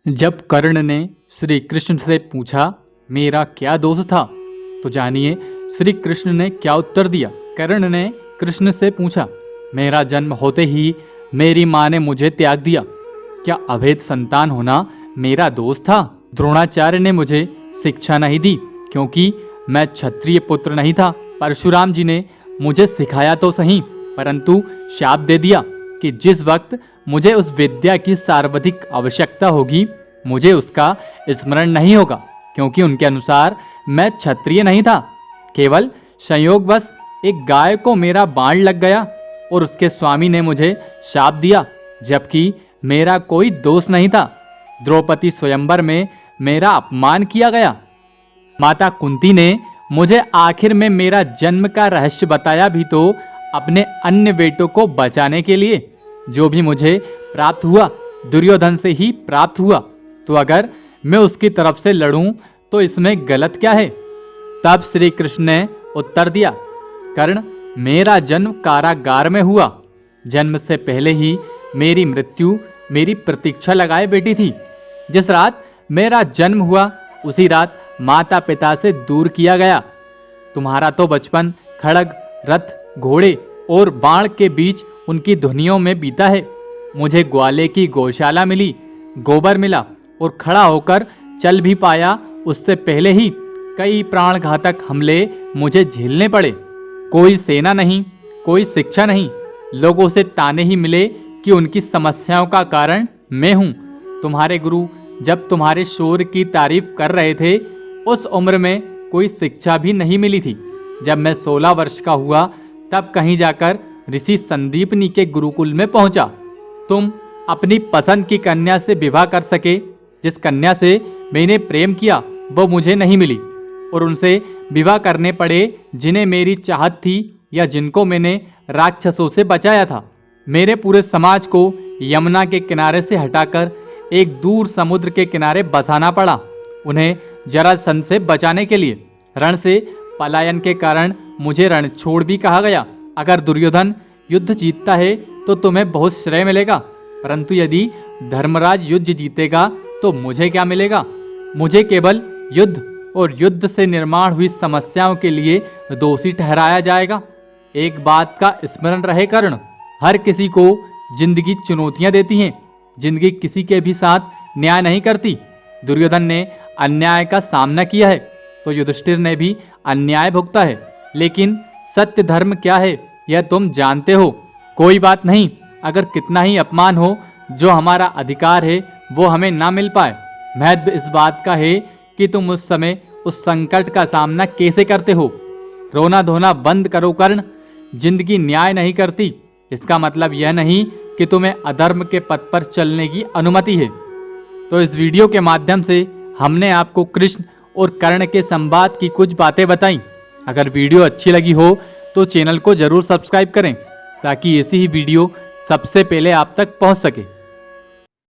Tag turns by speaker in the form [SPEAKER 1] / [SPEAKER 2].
[SPEAKER 1] जब कर्ण ने श्री कृष्ण से पूछा मेरा क्या दोष था, तो जानिए श्री कृष्ण ने क्या उत्तर दिया। कर्ण ने कृष्ण से पूछा, मेरा जन्म होते ही मेरी माँ ने मुझे त्याग दिया, क्या अभेद संतान होना मेरा दोष था? द्रोणाचार्य ने मुझे शिक्षा नहीं दी क्योंकि मैं क्षत्रिय पुत्र नहीं था। परशुराम जी ने मुझे सिखाया तो सही, परंतु शाप दे दिया कि जिस वक्त मुझे उस विद्या की सर्वाधिक आवश्यकता होगी मुझे उसका स्मरण नहीं होगा, क्योंकि उनके अनुसार मैं क्षत्रिय नहीं था। केवल संयोगवश एक गाय को मेरा बाण लग गया और उसके स्वामी ने मुझे शाप दिया, जबकि मेरा कोई दोष नहीं था। द्रौपदी स्वयंवर में मेरा अपमान किया गया। माता कुंती ने मुझे आखिर में मेरा जन्म का रहस्य बताया भी तो अपने अन्य बेटों को बचाने के लिए। जो भी मुझे प्राप्त हुआ दुर्योधन से ही प्राप्त हुआ, तो अगर मैं उसकी तरफ से लड़ूं तो इसमें गलत क्या है? तब श्री कृष्ण ने उत्तर दिया, कर्ण, मेरा जन्म कारागार में हुआ। जन्म से पहले ही मेरी मृत्यु मेरी प्रतीक्षा लगाए बैठी थी। जिस रात मेरा जन्म हुआ उसी रात माता पिता से दूर किया गया। तुम्हारा तो बचपन खड़ग, रथ, घोड़े और बाण के बीच उनकी ध्वनियों में बीता है। मुझे ग्वाले की गौशाला मिली, गोबर मिला और खड़ा होकर चल भी पाया उससे पहले ही कई प्राणघातक हमले मुझे झेलने पड़े। कोई सेना नहीं, कोई शिक्षा नहीं, लोगों से ताने ही मिले कि उनकी समस्याओं का कारण मैं हूँ। तुम्हारे गुरु जब तुम्हारे शौर्य की तारीफ कर रहे थे उस उम्र में कोई शिक्षा भी नहीं मिली थी। जब मैं 16 वर्ष का हुआ तब कहीं जाकर ऋषि संदीपनी के गुरुकुल में पहुंचा। तुम अपनी पसंद की कन्या से विवाह कर सके। जिस कन्या से मैंने प्रेम किया वो मुझे नहीं मिली और उनसे विवाह करने पड़े जिन्हें मेरी चाहत थी या जिनको मैंने राक्षसों से बचाया था। मेरे पूरे समाज को यमुना के किनारे से हटाकर एक दूर समुद्र के किनारे बसाना पड़ा, उन्हें जरासंध से बचाने के लिए। रण से पलायन के कारण मुझे रणछोड़ भी कहा गया। अगर दुर्योधन युद्ध जीतता है तो तुम्हें बहुत श्रेय मिलेगा, परंतु यदि धर्मराज युद्ध जीतेगा तो मुझे क्या मिलेगा? मुझे केवल युद्ध और युद्ध से निर्माण हुई समस्याओं के लिए दोषी ठहराया जाएगा। एक बात का स्मरण रहे कर्ण, हर किसी को जिंदगी चुनौतियां देती हैं। जिंदगी किसी के भी साथ न्याय नहीं करती। दुर्योधन ने अन्याय का सामना किया है तो युधिष्ठिर ने भी अन्याय भुगता है, लेकिन सत्य धर्म क्या है यह तुम जानते हो। कोई बात नहीं, अगर कितना ही अपमान हो, जो हमारा अधिकार है वो हमें ना मिल पाए। महत्व इस बात का है कि तुम उस समय उस संकट का सामना कैसे करते हो। रोना धोना बंद करो कर्ण, जिंदगी न्याय नहीं करती। इसका मतलब यह नहीं कि तुम्हें अधर्म के पथ पर चलने की अनुमति है। तो इस वीडियो के माध्यम से हमने आपको कृष्ण और कर्ण के संवाद की कुछ बातें बताई। अगर वीडियो अच्छी लगी हो तो चैनल को जरूर सब्सक्राइब करें ताकि ऐसी ही वीडियो सबसे पहले आप तक पहुंच सके।